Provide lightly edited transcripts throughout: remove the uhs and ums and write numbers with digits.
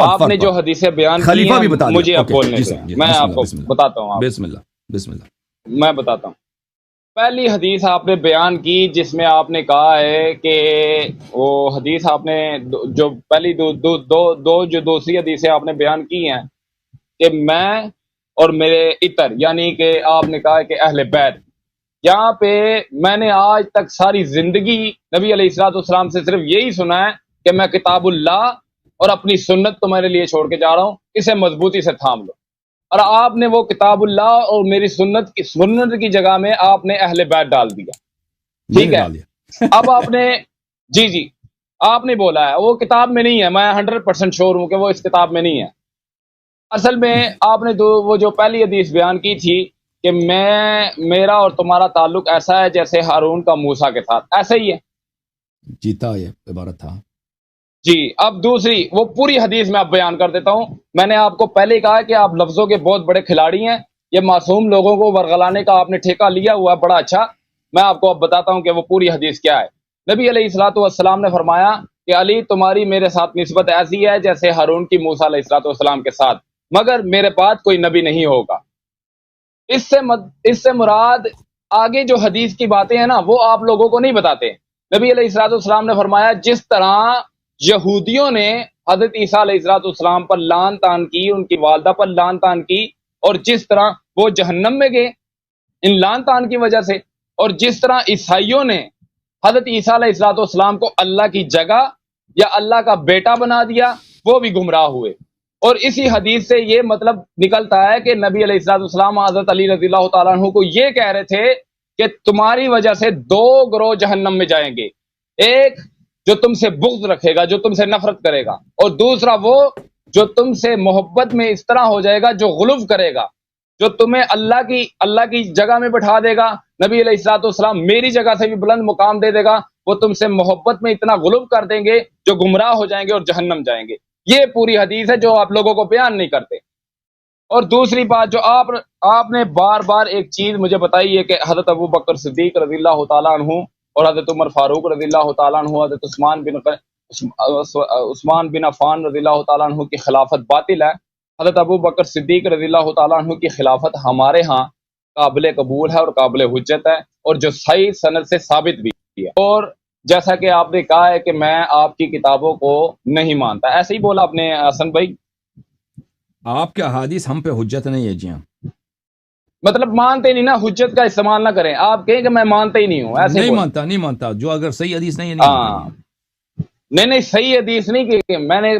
آپ نے جو حدیثیں بیان کی ہیں مجھے اب بولنے دیں، میں آپ کو بتاتا ہوں. بسم اللہ بسم اللہ. میں بتاتا ہوں. پہلی حدیث آپ نے بیان کی جس میں آپ نے کہا ہے کہ وہ حدیث آپ نے جو پہلی جو دوسری حدیثیں آپ نے بیان کی ہیں کہ میں اور میرے عطر، یعنی کہ آپ نے کہا کہ اہل بیت. یہاں پہ میں نے آج تک ساری زندگی نبی علیہ الصلوۃ والسلام سے صرف یہی سنا ہے کہ میں کتاب اللہ اور اپنی سنت تمہارے لیے چھوڑ کے جا رہا ہوں، اسے مضبوطی سے تھام لو. اور آپ نے وہ کتاب اللہ اور میری سنت کی جگہ میں آپ نے اہل بیت ڈال دیا. ٹھیک ہے، اب آپ نے جی آپ نے بولا ہے وہ کتاب میں نہیں ہے. میں 100% شور ہوں کہ وہ اس کتاب میں نہیں ہے. اصل میں آپ نے وہ جو پہلی حدیث بیان کی تھی کہ میرا اور تمہارا تعلق ایسا ہے جیسے ہارون کا موسیٰ کے ساتھ، ایسا ہی ہے. جیتا یہ عبارت تھا جی. اب دوسری وہ پوری حدیث میں آپ بیان کر دیتا ہوں. میں نے آپ کو پہلے ہی کہا کہ آپ لفظوں کے بہت بڑے کھلاڑی ہیں. یہ معصوم لوگوں کو ورغلانے کا آپ نے ٹھیکہ لیا ہوا ہے، بڑا اچھا. میں آپ کو اب بتاتا ہوں کہ وہ پوری حدیث کیا ہے. نبی علیہ الصلوۃ والسلام نے فرمایا کہ علی تمہاری میرے ساتھ نسبت ایسی ہے جیسے ہارون کی موسیٰ علیہ الصلوۃ والسلام کے ساتھ، مگر میرے بعد کوئی نبی نہیں ہوگا. اس سے مراد آگے جو حدیث کی باتیں ہیں نا وہ آپ لوگوں کو نہیں بتاتے. نبی علیہ الصلوۃ والسلام نے فرمایا جس طرح یہودیوں نے حضرت عیسیٰ علیہ الصلوۃ والسلام پر لعن طعن کی، ان کی والدہ پر لعن طعن کی، اور جس طرح وہ جہنم میں گئے ان لعن طعن کی وجہ سے، اور جس طرح عیسائیوں نے حضرت عیسیٰ علیہ الصلوۃ والسلام کو اللہ کی جگہ یا اللہ کا بیٹا بنا دیا، وہ بھی گمراہ ہوئے. اور اسی حدیث سے یہ مطلب نکلتا ہے کہ نبی علیہ الصلوۃ والسلام حضرت علی رضی اللہ تعالیٰ عنہ کو یہ کہہ رہے تھے کہ تمہاری وجہ سے 2 گروہ جہنم میں جائیں گے، ایک جو تم سے بغض رکھے گا، جو تم سے نفرت کرے گا، اور دوسرا وہ جو تم سے محبت میں اس طرح ہو جائے گا، جو غلو کرے گا، جو تمہیں اللہ کی جگہ میں بٹھا دے گا. نبی علیہ الصلوۃ والسلام میری جگہ سے بھی بلند مقام دے دے گا، وہ تم سے محبت میں اتنا غلو کر دیں گے جو گمراہ ہو جائیں گے اور جہنم جائیں گے. یہ پوری حدیث ہے جو آپ لوگوں کو بیان نہیں کرتے. اور دوسری بات جو آپ نے بار بار ایک چیز مجھے بتائی ہے کہ حضرت ابو بکر صدیق رضی اللہ تعالیٰ عنہ اور حضرت عمر فاروق رضی اللہ تعالیٰ عنہ، حضرت عثمان بن عفان رضی اللہ تعالیٰ عنہ کی خلافت باطل ہے. حضرت ابو بکر صدیق رضی اللہ تعالیٰ عنہ کی خلافت ہمارے ہاں قابل قبول ہے اور قابل حجت ہے، اور جو صحیح سند سے ثابت بھی ہے. اور جیسا کہ آپ نے کہا ہے کہ میں آپ کی کتابوں کو نہیں مانتا، ایسے ہی بولا آپ نے حسن بھائی. آپ کے احادیث ہم پہ حجت نہیں ہے. جی ہاں، مطلب مانتے نہیں نا، حجت کا استعمال نہ کریں. آپ کہیں کہ میں مانتا ہی نہیں ہوں، ایسے نہیں مانتا. جو اگر صحیح حدیث نہیں ہے نہیں صحیح حدیث نہیں کہ میں نے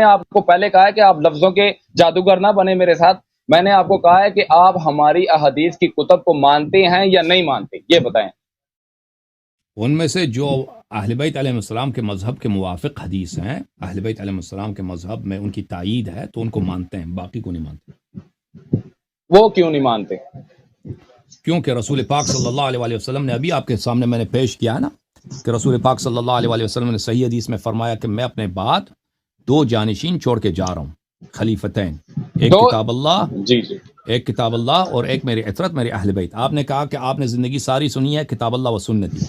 آپ کو پہلے کہا ہے کہ آپ لفظوں کے جادوگر نہ بنے میرے ساتھ. میں نے آپ کو کہا ہے کہ آپ ہماری احادیث کی کتب کو مانتے ہیں یا نہیں مانتے، یہ بتائیں. ان میں سے جو اہل بیت علیہ السلام کے مذہب کے موافق حدیث ہیں، اہل بیت علیہ السلام کے مذہب میں ان کی تائید ہے تو ان کو مانتے ہیں، باقی کو نہیں مانتے. وہ کیوں نہیں مانتے؟ کیونکہ رسول پاک صلی اللہ علیہ وسلم نے ابھی آپ کے سامنے میں نے پیش کیا ہے نا کہ رسول پاک صلی اللہ علیہ وسلم نے صحیح حدیث میں فرمایا کہ میں اپنے بعد 2 جانشین چھوڑ کے جا رہا ہوں، خلیفتین، ایک کتاب اللہ، ایک کتاب اللہ اور ایک میری عطرت، میرے اہل بیت. آپ نے کہا کہ آپ نے زندگی ساری سنی ہے کتاب اللہ و سنتی،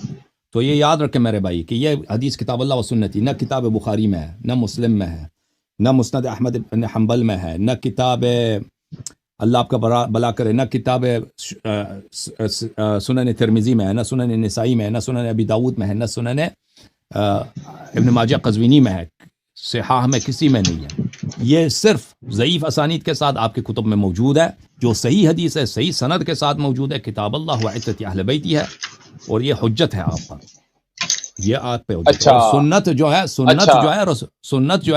تو یہ یاد رکھیں میرے بھائی کہ یہ حدیث کتاب اللہ و سنتی نہ کتاب بخاری میں ہے، نہ مسلم میں ہے، نہ مسند احمد بن حنبل میں ہے، نہ کتاب اللہ آپ کا بلا کرے، نہ کتاب سنن ترمذی میں ہے، نہ سنن نسائی میں ہے، نہ سنن ابی داود میں ہے، نہ سنن ابن ماجہ قزوینی میں ہے، صحاح میں کسی میں نہیں ہے. یہ صرف ضعیف اسانید کے ساتھ آپ کی کتب میں موجود ہے. جو صحیح حدیث ہے صحیح سند کے ساتھ موجود ہے، کتاب اللہ و عترت اہل بیتی ہے، اور یہ حجت ہے آپ پر، یہ آپ پہ حجت. اچھا. اور سنت جو ہے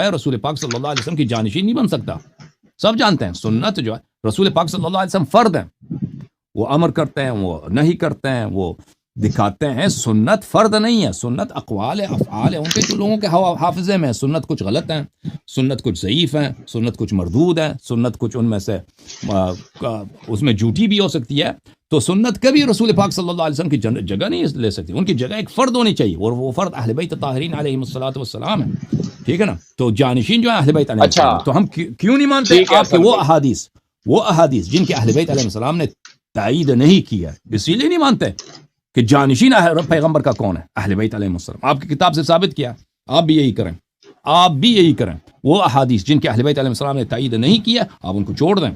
رسول پاک صلی اللہ علیہ وسلم کی جانشین نہیں بن سکتا. سب جانتے ہیں سنت جو ہے رسول پاک صلی اللہ علیہ وسلم فرد ہیں، وہ امر کرتے ہیں، وہ نہیں کرتے ہیں، وہ دکھاتے ہیں. سنت فرد نہیں ہے، سنت اقوال ہے، افعال ہے، ان کے جو لوگوں کے حافظے میں. سنت کچھ غلط ہیں، سنت کچھ ضعیف ہیں، سنت کچھ مردود ہیں، سنت کچھ ان میں سے اس میں جھوٹی بھی ہو سکتی ہے. تو سنت کبھی رسول پاک صلی اللہ علیہ وسلم کی جگہ نہیں لے سکتی. ان کی جگہ ایک فرد ہونی چاہیے، اور وہ فرد اہل بیت طاہرین علیہم الصلوۃ والسلام ہے. ٹھیک ہے نا؟ تو جانشین جو ہے اہل بیت علیہ السلام. تو ہم کیوں نہیں مانتے آپ کے وہ احادیث جن کے اہل بیت علیہ السلام نے تائید نہیں کی ہے، اسی لیے نہیں مانتے کہ جانشین پیغمبر کا کون ہے، اہل بیت علیہ السلام. آپ کی کتاب سے ثابت کیا، آپ بھی یہی کریں. آپ بھی یہی کریں. وہ احادیث جن کے اہل بیت علیہ السلام نے تائید نہیں کیا آپ ان کو چھوڑ دیں،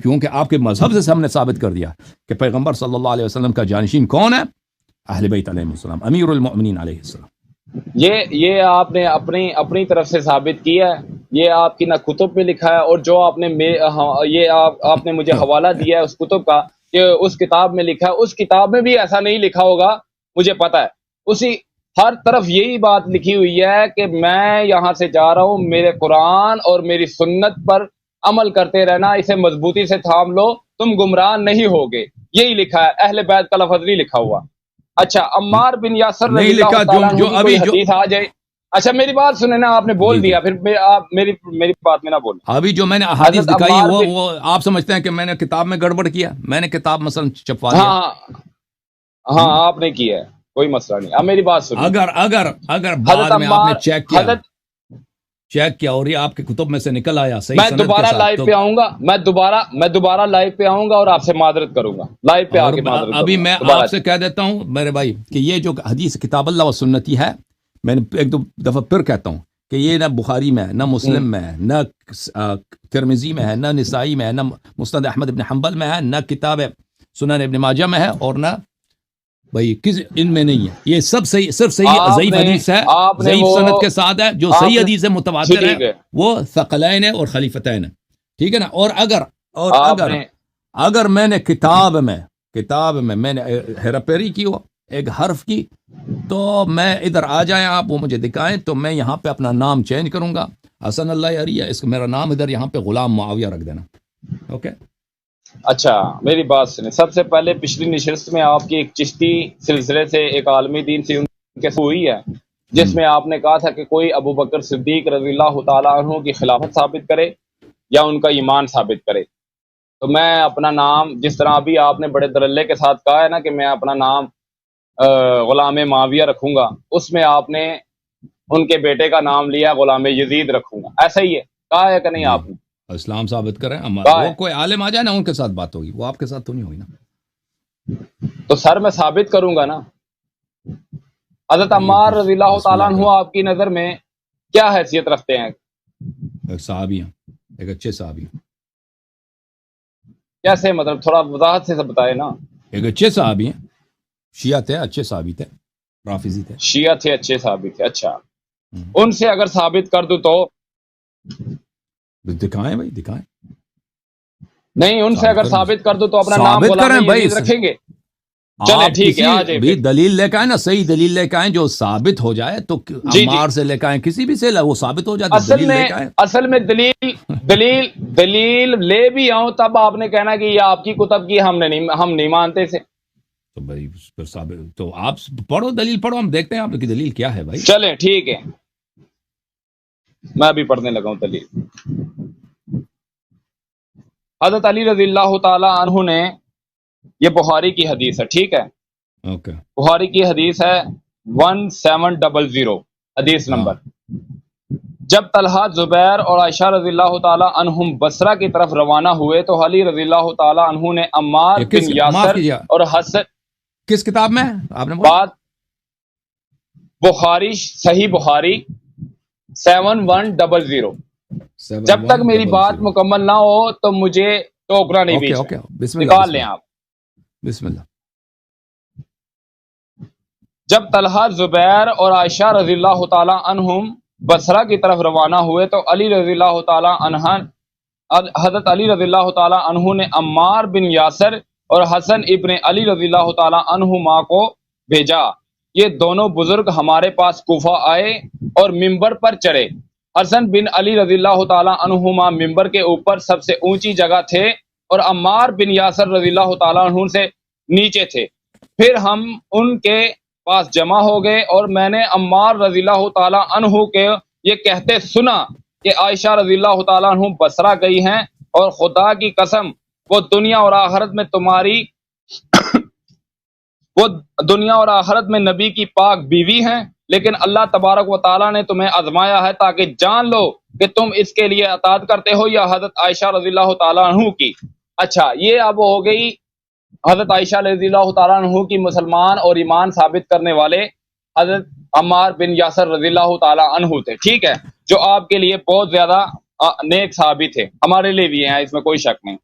کیونکہ آپ کے مذہب سے ہم نے ثابت کر دیا کہ پیغمبر صلی اللہ علیہ وسلم کا جانشین کون ہے؟ اہل بیت علیہ السلام، امیر المؤمنین علیہ السلام. یہ آپ نے اپنی طرف سے ثابت کیا ہے، یہ آپ کی نہ کتب میں لکھا ہے، اور جو آپ نے یہ آپ نے مجھے حوالہ دیا ہے اس کتب کا کہ اس کتاب میں لکھا ہے، اس کتاب میں بھی ایسا نہیں لکھا ہوگا، مجھے پتا ہے. اسی ہر طرف یہی بات لکھی ہوئی ہے کہ میں یہاں سے جا رہا ہوں، میرے قرآن اور میری سنت پر عمل کرتے رہنا، اسے مضبوطی سے تھام لو، تم گمراہ نہیں ہوگے. یہی لکھا ہے، اہل بیت کا لفظ نہیں لکھا ہوا. اچھا، عمار بن یاسر نہیں رضی اللہ لکھا تعالیٰ عنہ جو کی ابھی کوئی حدیث آ جائے. اچھا میری بات سنیں نا، آپ نے بول دیا، پھر آپ میری بات میں نہ بولیں. ابھی جو میں نے احادیث حضرت دکھائی عمار وہ آپ سمجھتے ہیں کہ میں نے کتاب میں گڑبڑ کیا؟ میں نے کتاب مثلا چھپوا دیا. ہاں آپ نے کیا ہے، کوئی مسئلہ نہیں. اب میری بات سنیں. اگر بعد حضرت میں آپ نے عمار چیک کیا اور یہ آپ کے کتب میں سے نکل آیا صحیح میں سند کے دوبارہ ساتھ، لائیو پہ آؤں گا، میں دوبارہ لائیو پہ آؤں گا اور آپ سے معذرت کروں گا، لائیو پہ آ اور کے معذرت ابھی کروں میں گا دوبارہ. آپ سے کہہ دیتا ہوں میرے بھائی کہ یہ جو حدیث کتاب اللہ و سنتی ہے، میں نے ایک دو دفعہ پھر کہتا ہوں کہ یہ نہ بخاری میں ہے، نہ مسلم میں ہے، نہ ترمذی میں ہے، نہ نسائی میں ہے، نہ مسند احمد ابن حنبل میں ہے، نہ کتاب سنن ابن ماجہ میں ہے، اور نہ بھائی کس ان میں نہیں ہے. یہ سب صحیح، صرف صحیح ضعیف حدیث ہے، ضعیف سند کے ساتھ ہے. جو صحیح حدیث ہے متواتر ہے وہ ثقلین ہے اور خلیفتین ہے، ٹھیک ہے نا. اور اگر میں نے کتاب میں میں نے ہیرا پھیری کی ہو ایک حرف کی، تو میں ادھر آ جائیں، آپ وہ مجھے دکھائیں، تو میں یہاں پہ اپنا نام چینج کروں گا، حسن اللہ عریہ، اس کا میرا نام ادھر یہاں پہ غلام معاویہ رکھ دینا. اوکے. اچھا میری بات سنیں. سب سے پہلے پچھلی نشست میں آپ کی ایک چشتی سلسلے سے ایک عالمی دین سے ان کے ہوئی ہے، جس میں آپ نے کہا تھا کہ کوئی ابو بکر صدیق رضی اللہ تعالیٰ عنہ کی خلافت ثابت کرے یا ان کا ایمان ثابت کرے. تو میں اپنا نام، جس طرح ابھی آپ نے بڑے درلے کے ساتھ کہا ہے نا کہ میں اپنا نام غلام معاویہ رکھوں گا، اس میں آپ نے ان کے بیٹے کا نام لیا غلام یزید رکھوں گا، ایسا ہی ہے کہا ہے کہ نہیں آپ نے؟ اسلام ثابت کریں، وہ کوئی عالم آ جائے نا ان کے ساتھ بات ہوگی، وہ آپ کے ساتھ تو نہیں ہوئی نا. تو سر میں ثابت کروں گا نا. حضرت عمار رضی اللہ تعالیٰ عنہ آپ کی نظر میں کیا حیثیت رکھتے ہیں؟ ایک صحابی ہیں، ایک اچھے صحابی ہیں. کیسے، مطلب تھوڑا وضاحت سے بتائے نا. ایک اچھے صحابی ہیں، شیعہ تھے، اچھے صحابی تھے، رافضی تھے. شیعہ تھے، اچھے صحابی تھے. اچھا، ان سے اگر ثابت کر دوں تو دکھائیں بھائی، دکھائیں. نہیں، ان سے اگر ثابت کر دوں تو اپنا نام غلام یزید رکھیں گے. چلے ٹھیک ہے، آ جائیں. دلیل لے کے آئیں نا، صحیح دلیل لے کے آئیں جو ثابت ہو جائے. تو عمار سے لے کے آئیں، کسی بھی سے وہ ثابت ہو جاتی. اصل میں دلیل لے بھی آؤں تب آپ نے کہنا کہ یہ آپ کی کتب کی ہم نہیں مانتے تھے. تو بھائی ثابت تو آپ پڑھو، دلیل پڑھو، ہم دیکھتے ہیں آپ کی دلیل کیا ہے بھائی. چلیں ٹھیک ہے، میں ابھی پڑھنے لگا ہوں دلیل. حضرت علی رضی اللہ تعالی عنہ نے، یہ بخاری کی حدیث ہے، ٹھیک ہے، اوکے. بخاری کی حدیث ہے 1700 حدیث نمبر. جب طلحہ، زبیر اور عائشہ رضی اللہ تعالی عنہم بصرہ کی طرف روانہ ہوئے تو علی رضی اللہ تعالی عنہ نے عمار بن یاسر اور حسن، کس کتاب میں آپ نے بات؟ بخاری، صحیح بخاری 7100. جب تک میری بات مکمل نہ ہو تو مجھے ٹوکنا نہیں. بیچ میں نکال لیں آپ. بسم اللہ. جب طلحہ، زبیر اور عائشہ رضی اللہ تعالی عنہم بصرہ کی طرف روانہ ہوئے تو علی رضی اللہ تعالی عنہ، حضرت علی رضی اللہ تعالی عنہ نے عمار بن یاسر اور حسن ابن علی رضی اللہ تعالی عنہما کو بھیجا. یہ دونوں بزرگ ہمارے پاس کوفہ آئے اور ممبر پر چڑھے. حسن بن علی رضی اللہ تعالی عنہما ممبر کے اوپر سب سے اونچی جگہ تھے اور عمار بن یاسر رضی اللہ تعالی عنہ سے نیچے تھے. پھر ہم ان کے پاس جمع ہو گئے اور میں نے عمار رضی اللہ تعالی عنہ کے یہ کہتے سنا کہ عائشہ رضی اللہ تعالی عنہ بصرہ گئی ہیں اور خدا کی قسم وہ دنیا اور آخرت میں تمہاری وہ دنیا اور آخرت میں نبی کی پاک بیوی ہیں، لیکن اللہ تبارک و تعالیٰ نے تمہیں آزمایا ہے تاکہ جان لو کہ تم اس کے لیے اطاعت کرتے ہو یا حضرت عائشہ رضی اللہ تعالیٰ عنہ کی. اچھا، یہ اب ہو گئی حضرت عائشہ رضی اللہ تعالیٰ عنہ کی مسلمان اور ایمان ثابت کرنے والے حضرت عمار بن یاسر رضی اللہ تعالی عنہ تھے، ٹھیک ہے، جو آپ کے لیے بہت زیادہ نیک صحابی تھے، ہمارے لیے بھی ہیں، اس میں کوئی شک نہیں۔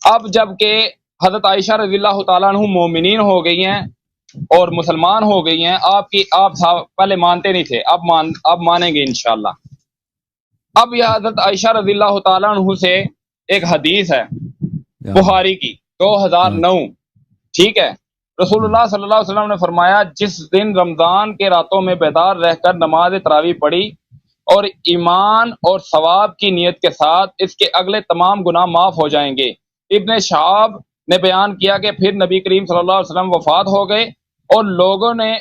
اب جب کہ حضرت عائشہ رضی اللہ تعالیٰ عنہ مومنین ہو گئی ہیں اور مسلمان ہو گئی ہیں، آپ پہلے مانتے نہیں تھے، اب مانیں گے انشاءاللہ۔ اب یہ حضرت عائشہ رضی اللہ تعالیٰ عنہ سے ایک حدیث ہے بخاری کی 2009، ٹھیک ہے، رسول اللہ صلی اللہ علیہ وسلم نے فرمایا جس دن رمضان کے راتوں میں بیدار رہ کر نماز تراویح پڑھی اور ایمان اور ثواب کی نیت کے ساتھ، اس کے اگلے تمام گناہ معاف ہو جائیں گے۔ ابن شہاب نے بیان کیا کہ پھر نبی کریم صلی اللہ علیہ وسلم وفات ہو گئے اور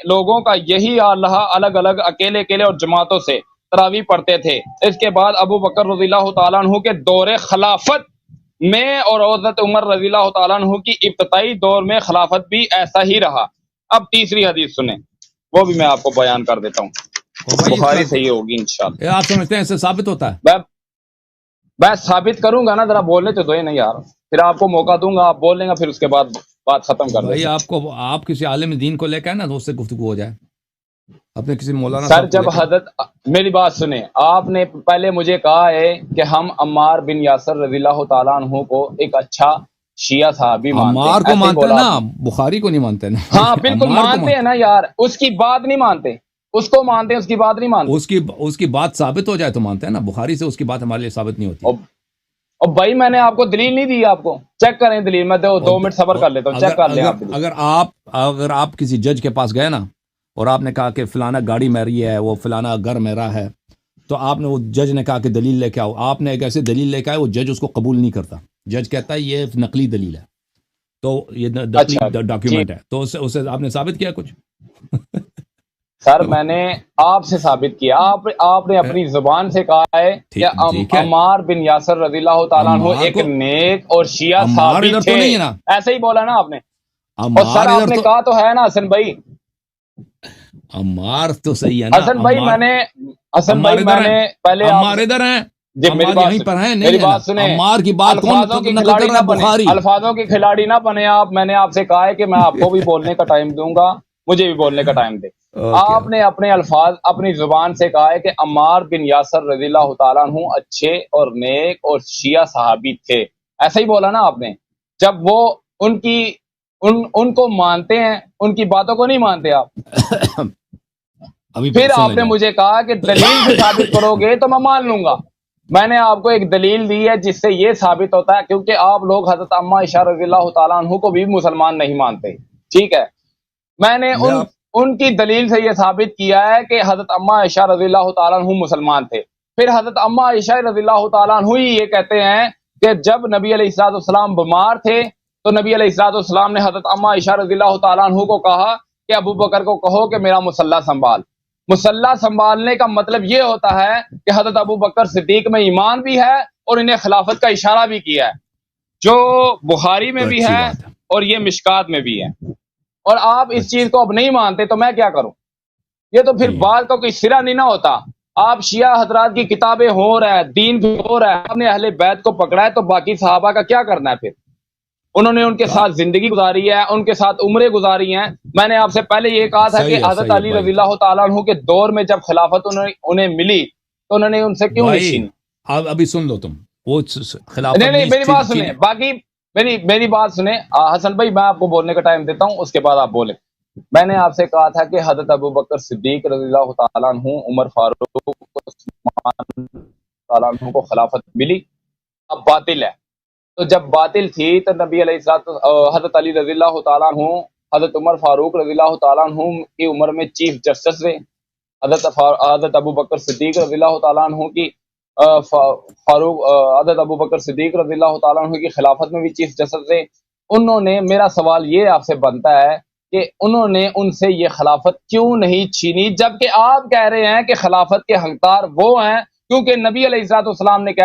لوگوں کا یہی حال رہا، الگ الگ اکیلے اکیلے اور جماعتوں سے تراویح پڑھتے تھے۔ اس کے بعد ابو بکر رضی اللہ تعالیٰ عنہ کے دور خلافت میں اور حضرت عمر رضی اللہ تعالیٰ عنہ کی ابتدائی دور میں خلافت بھی ایسا ہی رہا۔ اب تیسری حدیث سنیں، وہ بھی میں آپ کو بیان کر دیتا ہوں، بخاری صحیح ہوگی انشاءاللہ۔ آپ سمجھتے ہیں اس سے ثابت ہوتا ہے؟ میں ثابت کروں گا نا، ذرا بولنے تو دو ہی نہیں یار، پھر آپ کو موقع دوں گا، آپ بول لیں گا، پھر اس کے بعد بات ختم کر دیں گے۔ آپ کسی عالم دین کو لے کے نا تو اس سے گفتگو ہو جائے، اپنے کسی مولانا سر جب حضرت، میری بات سنیں، آپ نے پہلے مجھے کہا ہے کہ ہم عمار بن یاسر رضی اللہ تعالیٰ عنہ کو ایک اچھا شیعہ صحابی مانتے ہیں، عمار کو مانتے ہیں نا، بخاری کو نہیں مانتے نا۔ ہاں بالکل مانتے ہیں نا یار، اس کی بات نہیں مانتے، اس کو مانتے ہیں، اس کی بات نہیں مانتے۔ اس کی بات ثابت ہو جائے تو مانتے ہیں نا، بخاری سے اس کی بات ہمارے لیے ثابت نہیں ہوتی۔ اور بھائی میں نے آپ کو دلیل نہیں دی، آپ کو چیک کریں دلیل، میں 2 منٹ صبر کر لیتا ہوں، چیک کر لیں آپ۔ اگر آپ کسی جج کے پاس گئے نا اور آپ نے کہا کہ فلانا گاڑی میری ہے، وہ فلانا گھر میرا ہے، تو آپ نے، وہ جج نے کہا کہ دلیل لے کے آؤ، آپ نے ایک ایسے دلیل لے کے آئے، وہ جج اس کو قبول نہیں کرتا، جج کہتا ہے یہ نقلی دلیل ہے، تو یہ نقلی ڈاکیومنٹ ہے، تو اسے آپ نے ثابت کیا کچھ؟ سر میں نے آپ سے ثابت کیا، آپ نے اپنی زبان سے کہا ہے کہ عمار بن یاسر رضی اللہ تعالیٰ عنہ ایک نیک اور شیعہ صحابی تھے، ایسے ہی بولا نا آپ نے، اور سر آپ نے کہا تو ہے نا حسن بھائی، عمار تو صحیح ہے نا حسن بھائی، میں نے پہلے عمار ادھر ہیں، یہیں پر ہیں، میری بات سنیں، عمار کی بات کون نقل کر رہا ہے؟ بخاری۔ الفاظوں کے کھلاڑی نہ بنے آپ، میں نے آپ سے کہا ہے کہ میں آپ کو بھی بولنے کا ٹائم دوں گا، مجھے بھی بولنے کا ٹائم دے۔ آپ نے اپنے الفاظ اپنی زبان سے کہا ہے کہ عمار بن یاسر رضی اللہ تعالیٰ عنہ اچھے اور نیک اور شیعہ صحابی تھے، ایسا ہی بولا نا آپ نے۔ جب وہ ان کو مانتے ہیں، ان کی باتوں کو نہیں مانتے آپ، پھر آپ نے مجھے کہا کہ دلیل سے ثابت کرو گے تو میں مان لوں گا۔ میں نے آپ کو ایک دلیل دی ہے جس سے یہ ثابت ہوتا ہے، کیونکہ آپ لوگ حضرت عمہ عائشہ رضی اللہ تعالیٰ عنہ کو بھی مسلمان نہیں مانتے، ٹھیک ہے، میں نے ان کی دلیل سے یہ ثابت کیا ہے کہ حضرت عمہ عائشہ رضی اللہ تعالیٰ عنہ مسلمان تھے۔ پھر حضرت عمہ عائشہ رضی اللہ تعالیٰ عنہ ہی یہ کہتے ہیں کہ جب نبی علیہ الصلوۃ والسلام بیمار تھے تو نبی علیہ الصلوۃ والسلام نے حضرت عمہ عائشہ رضی اللہ تعالیٰ عنہ کو کہا کہ ابو بکر کو کہو کہ میرا مصلی سنبھال۔ مصلی سنبھالنے کا مطلب یہ ہوتا ہے کہ حضرت ابو بکر صدیق میں ایمان بھی ہے اور انہیں خلافت کا اشارہ بھی کیا ہے، جو بخاری میں بھی ہے اور یہ مشکات میں بھی ہے، اور آپ اس چیز کو اب نہیں مانتے تو میں کیا کروں؟ یہ تو پھر بات کا کوئی سرا نہیں نہ ہوتا۔ آپ شیعہ حضرات کی کتابیں ہو رہا ہے، دین بھی ہو رہا ہے، آپ نے اہل بیت کو پکڑا ہے، تو باقی صحابہ کا کیا کرنا ہے؟ پھر انہوں نے ان کے ساتھ زندگی گزاری ہے، ان کے ساتھ عمریں گزاری ہیں۔ میں نے آپ سے پہلے یہ کہا تھا کہ حضرت علی رضی اللہ تعالیٰ عنہ کے دور میں جب خلافت انہیں ملی تو انہوں نے ان سے کیوں نہیں چھینی؟ ابھی سن لو تم وہ خلافت، نہیں میری بات سنیں، باقی میری بات سنیں حسن بھائی، میں آپ کو بولنے کا ٹائم دیتا ہوں، اس کے بعد آپ بولیں۔ میں نے آپ سے کہا تھا کہ حضرت ابو بکر صدیق رضی اللہ تعالیٰ عنہ، عمر فاروق، عثمان تعالیٰ عنہ کو خلافت ملی، اب باطل ہے، تو جب باطل تھی تو نبی علیہ الصلوۃ، حضرت علی رضی اللہ تعالیٰ عنہ، حضرت عمر فاروق رضی اللہ تعالیٰ عنہ کی عمر میں چیف جسٹس تھے، حضرت ابو بکر صدیق رضی اللہ تعالیٰ عنہ کی حضرت ابو بکر صدیق رضی اللہ تعالیٰ عنہ کی خلافت میں بھی چیف جسٹس تھے۔ انہوں نے، میرا سوال یہ آپ سے بنتا ہے کہ انہوں نے ان سے یہ خلافت کیوں نہیں چھینی، جبکہ آپ کہہ رہے ہیں کہ خلافت کے حقدار وہ ہیں، کیونکہ نبی علیہ الصلوۃ والسلام نے کہا